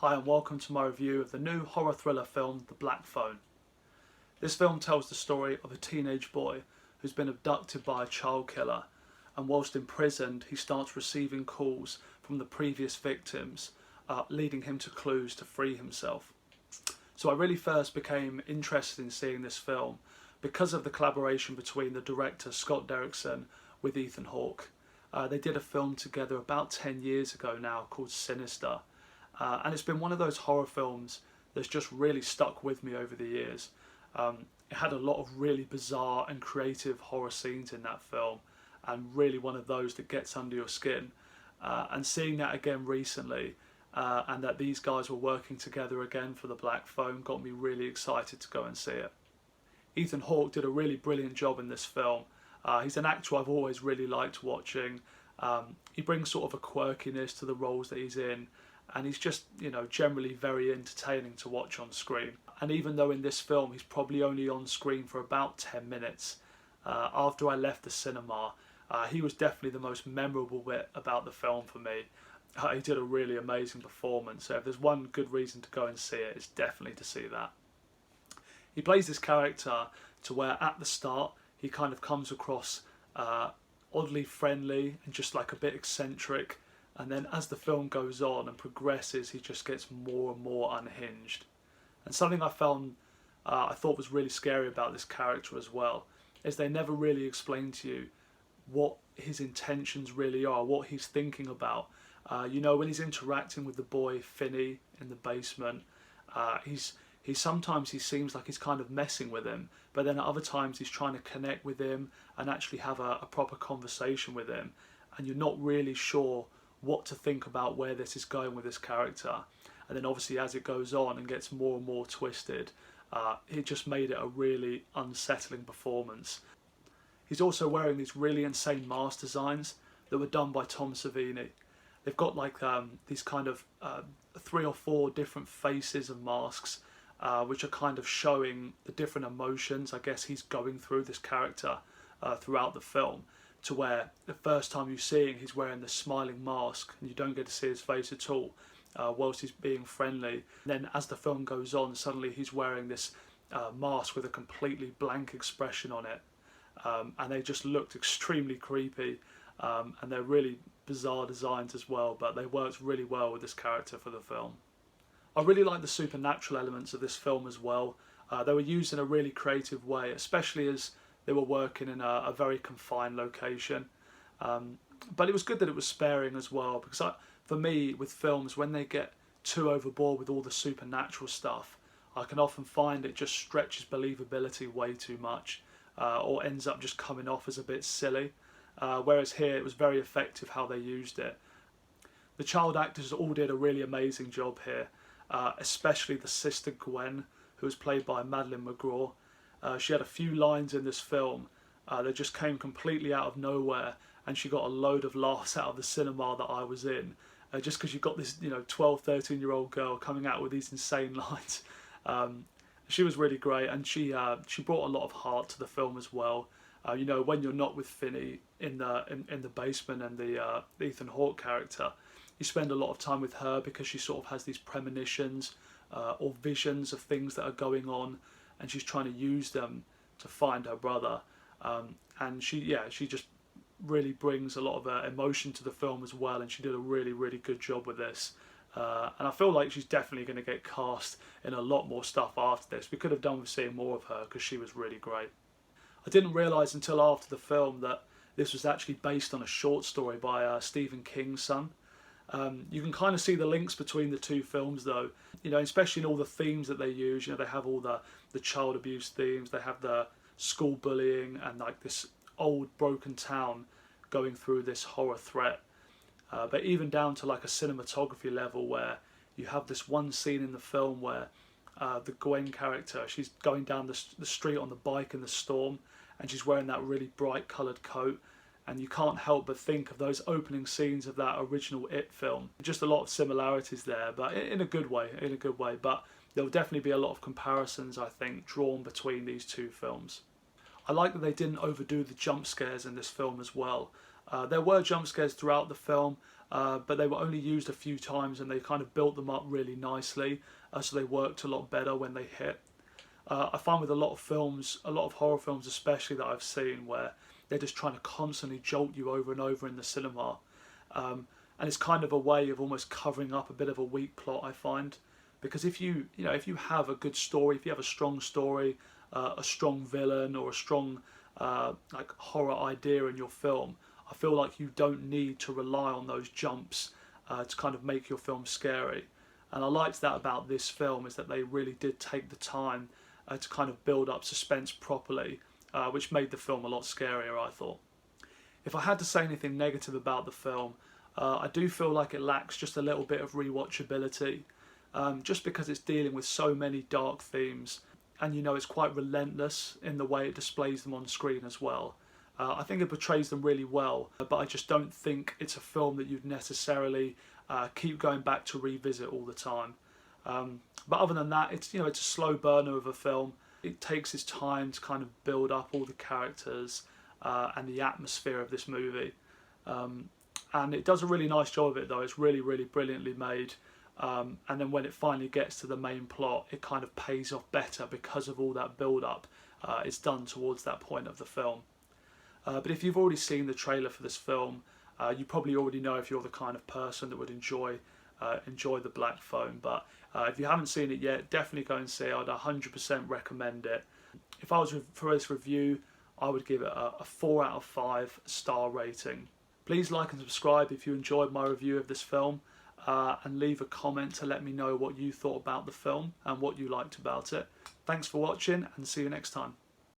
Hi and welcome to my review of the new horror thriller film, The Black Phone. This film tells the story of a teenage boy who's been abducted by a child killer, and whilst imprisoned he starts receiving calls from the previous victims, leading him to clues to free himself. So I really first became interested in seeing this film because of the collaboration between the director Scott Derrickson with Ethan Hawke. They did a film together about 10 years ago now called Sinister. And it's been one of those horror films that's just really stuck with me over the years. It had a lot of really bizarre and creative horror scenes in that film, and really one of those that gets under your skin. And seeing that again recently, and that these guys were working together again for The Black Phone, got me really excited to go and see it. Ethan Hawke did a really brilliant job in this film. He's an actor I've always really liked watching. He brings sort of a quirkiness to the roles that he's in. And he's just, generally very entertaining to watch on screen. And even though in this film he's probably only on screen for about 10 minutes, after I left the cinema, he was definitely the most memorable bit about the film for me. He did a really amazing performance, so if there's one good reason to go and see it, it's definitely to see that. He plays this character to where at the start he kind of comes across oddly friendly and just like a bit eccentric. And then as the film goes on and progresses, he just gets more and more unhinged. And something I thought was really scary about this character as well, is they never really explain to you what his intentions really are, what he's thinking about. When he's interacting with the boy Finney in the basement, sometimes he seems like he's kind of messing with him, but then at other times he's trying to connect with him and actually have a proper conversation with him. And you're not really sure what to think about where this is going with this character. And then obviously as it goes on and gets more and more twisted, it just made it a really unsettling performance. He's also wearing these really insane mask designs that were done by Tom Savini. They've got like these kind of 3 or 4 different faces of masks, which are kind of showing the different emotions I guess he's going through, this character, throughout the film. To where the first time you see him, he's wearing the smiling mask and you don't get to see his face at all, whilst he's being friendly. And then as the film goes on, suddenly he's wearing this mask with a completely blank expression on it. And they just looked extremely creepy, and they're really bizarre designs as well, but they worked really well with this character for the film. I really like the supernatural elements of this film as well. They were used in a really creative way, especially as they were working in a very confined location. But it was good that it was sparing as well, because for me, with films, when they get too overboard with all the supernatural stuff, I can often find it just stretches believability way too much, or ends up just coming off as a bit silly. Whereas here, it was very effective how they used it. The child actors all did a really amazing job here, especially the sister Gwen, who was played by Madeline McGraw. She had a few lines in this film that just came completely out of nowhere, and she got a load of laughs out of the cinema that I was in, just because you've got this 12, 13-year-old girl coming out with these insane lines. She was really great, and she brought a lot of heart to the film as well. When you're not with Finney in the basement and the Ethan Hawke character, you spend a lot of time with her because she sort of has these premonitions or visions of things that are going on, and she's trying to use them to find her brother. And she just really brings a lot of emotion to the film as well, and she did a really, really good job with this. And I feel like she's definitely going to get cast in a lot more stuff after this. We could have done with seeing more of her because she was really great. I didn't realise until after the film that this was actually based on a short story by Stephen King's son. You can kind of see the links between the two films though, especially in all the themes that they use. They have all the child abuse themes, they have the school bullying, and like this old broken town going through this horror threat. But even down to like a cinematography level, where you have this one scene in the film where the Gwen character, she's going down the street on the bike in the storm, and she's wearing that really bright coloured coat. And you can't help but think of those opening scenes of that original It film. Just a lot of similarities there, but in a good way, But there'll definitely be a lot of comparisons, I think, drawn between these two films. I like that they didn't overdo the jump scares in this film as well. There were jump scares throughout the film, but they were only used a few times, and they kind of built them up really nicely, so they worked a lot better when they hit. I find with a lot of films, a lot of horror films especially that I've seen, where they're just trying to constantly jolt you over and over in the cinema, and it's kind of a way of almost covering up a bit of a weak plot, I find. Because if you have a good story, if you have a strong story, a strong villain, or a strong like horror idea in your film, I feel like you don't need to rely on those jumps to kind of make your film scary. And I liked that about this film, is that they really did take the time to kind of build up suspense properly, which made the film a lot scarier, I thought. If I had to say anything negative about the film, I do feel like it lacks just a little bit of rewatchability, just because it's dealing with so many dark themes, and it's quite relentless in the way it displays them on screen as well. I think it portrays them really well, but I just don't think it's a film that you'd necessarily keep going back to revisit all the time. But other than that, it's a slow burner of a film. It takes its time to kind of build up all the characters and the atmosphere of this movie. And it does a really nice job of it, though. It's really, really brilliantly made. And then when it finally gets to the main plot, it kind of pays off better because of all that build-up it's done towards that point of the film. But if you've already seen the trailer for this film, you probably already know if you're the kind of person that would enjoy the Black Phone. But if you haven't seen it yet, definitely go and see it. I'd 100% recommend it. If I was for this review, I would give it a 4 out of 5 star rating. Please like and subscribe if you enjoyed my review of this film, and leave a comment to let me know what you thought about the film and what you liked about it. Thanks for watching, and see you next time.